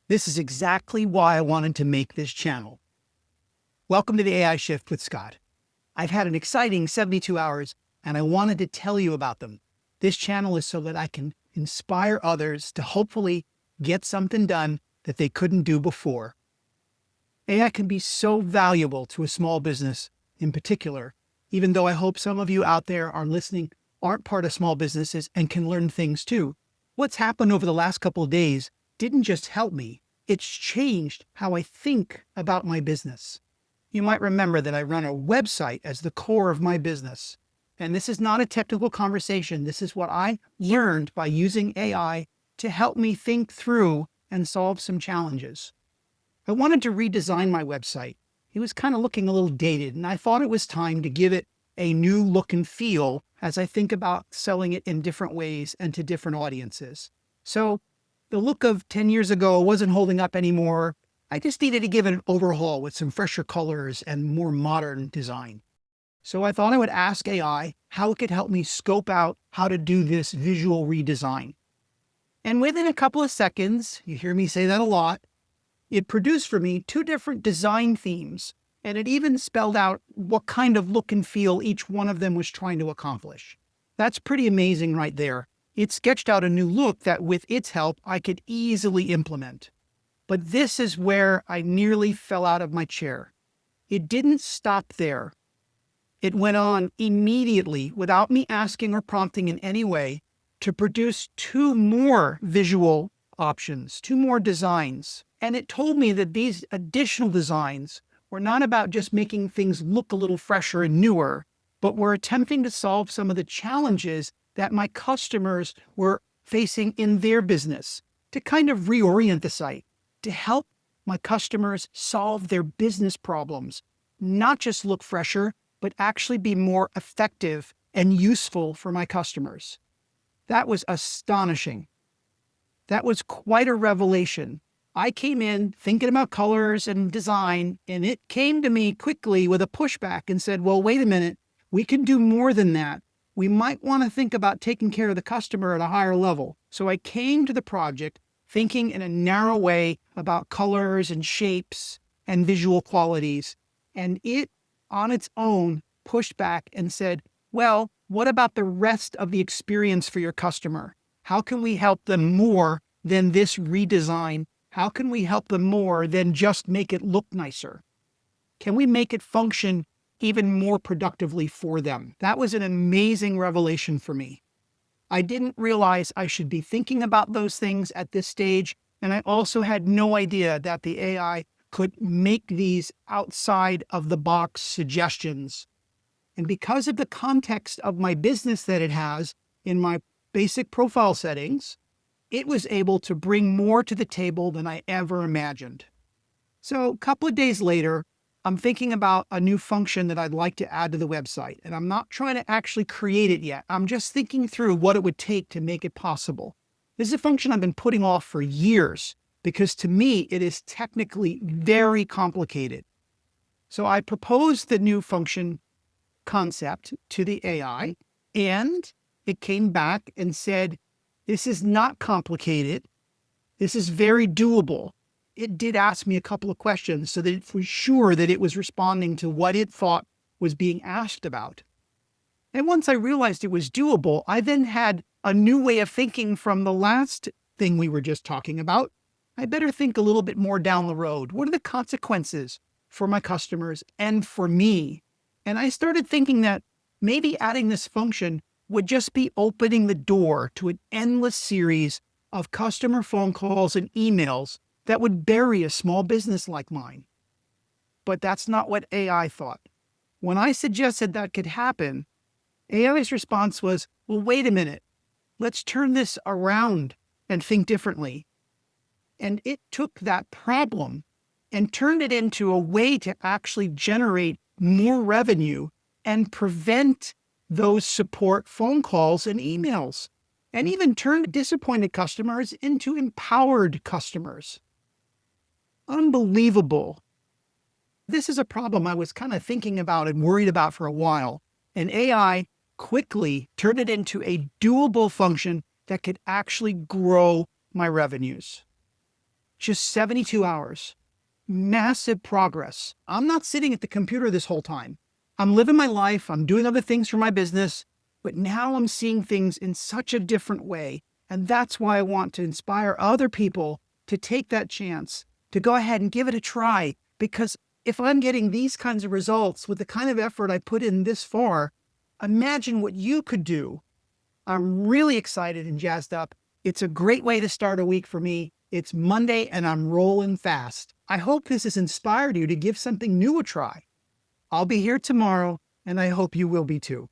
This is exactly why I wanted to make this channel. Welcome to the AI Shift with Scott. I've had an exciting 72 hours and I wanted to tell you about them. This channel is so that I can inspire others to hopefully get something done that they couldn't do before. AI can be so valuable to a small business in particular, even though I hope some of you out there are listening aren't part of small businesses and can learn things too. What's happened over the last couple of days didn't just help me, it's changed how I think about my business. You might remember that I run a website as the core of my business. And this is not a technical conversation. This is what I learned by using AI to help me think through and solve some challenges. I wanted to redesign my website. It was kind of looking a little dated, and I thought it was time to give it a new look and feel as I think about selling it in different ways and to different audiences. So the look of 10 years ago wasn't holding up anymore. I just needed to give it an overhaul with some fresher colors and more modern design. So I thought I would ask AI how it could help me scope out how to do this visual redesign. And within a couple of seconds, you hear me say that a lot, it produced for me 2 different design themes, and it even spelled out what kind of look and feel each one of them was trying to accomplish. That's pretty amazing right there. It sketched out a new look that with its help, I could easily implement. But this is where I nearly fell out of my chair. It didn't stop there. It went on immediately, without me asking or prompting in any way, to produce 2 more visual options, 2 more designs. And it told me that these additional designs were not about just making things look a little fresher and newer, but were attempting to solve some of the challenges that my customers were facing in their business, to kind of reorient the site, to help my customers solve their business problems, not just look fresher, but actually be more effective and useful for my customers. That was astonishing. That was quite a revelation. I came in thinking about colors and design, and it came to me quickly with a pushback and said, well, wait a minute, we can do more than that. We might want to think about taking care of the customer at a higher level. So I came to the project thinking in a narrow way about colors and shapes and visual qualities. And it, on its own, pushed back and said, well, what about the rest of the experience for your customer? How can we help them more than this redesign? How can we help them more than just make it look nicer? Can we make it function even more productively for them? That was an amazing revelation for me. I didn't realize I should be thinking about those things at this stage, and I also had no idea that the AI could make these outside of the box suggestions. And because of the context of my business that it has in my basic profile settings, it was able to bring more to the table than I ever imagined. So a couple of days later, I'm thinking about a new function that I'd like to add to the website, and I'm not trying to actually create it yet. I'm just thinking through what it would take to make it possible. This is a function I've been putting off for years because to me, it is technically very complicated. So I proposed the new function concept to the AI, and it came back and said, this is not complicated. This is very doable. It did ask me a couple of questions so that it was sure that it was responding to what it thought was being asked about. And once I realized it was doable, I then had a new way of thinking from the last thing we were just talking about. I better think a little bit more down the road. What are the consequences for my customers and for me? And I started thinking that maybe adding this function would just be opening the door to an endless series of customer phone calls and emails that would bury a small business like mine. But that's not what AI thought. When I suggested that could happen, AI's response was, well, wait a minute, let's turn this around and think differently. And it took that problem and turned it into a way to actually generate more revenue and prevent those support phone calls and emails, and even turned disappointed customers into empowered customers. Unbelievable. This is a problem I was kind of thinking about and worried about for a while, and AI quickly turned it into a doable function that could actually grow my revenues. just 72 hours. Massive progress. I'm not sitting at the computer this whole time. I'm living my life. I'm doing other things for my business, but now I'm seeing things in such a different way. And that's why I want to inspire other people to take that chance, to go ahead and give it a try. Because if I'm getting these kinds of results with the kind of effort I put in this far, imagine what you could do. I'm really excited and jazzed up. It's a great way to start a week for me. It's Monday and I'm rolling fast. I hope this has inspired you to give something new a try. I'll be here tomorrow, and I hope you will be too.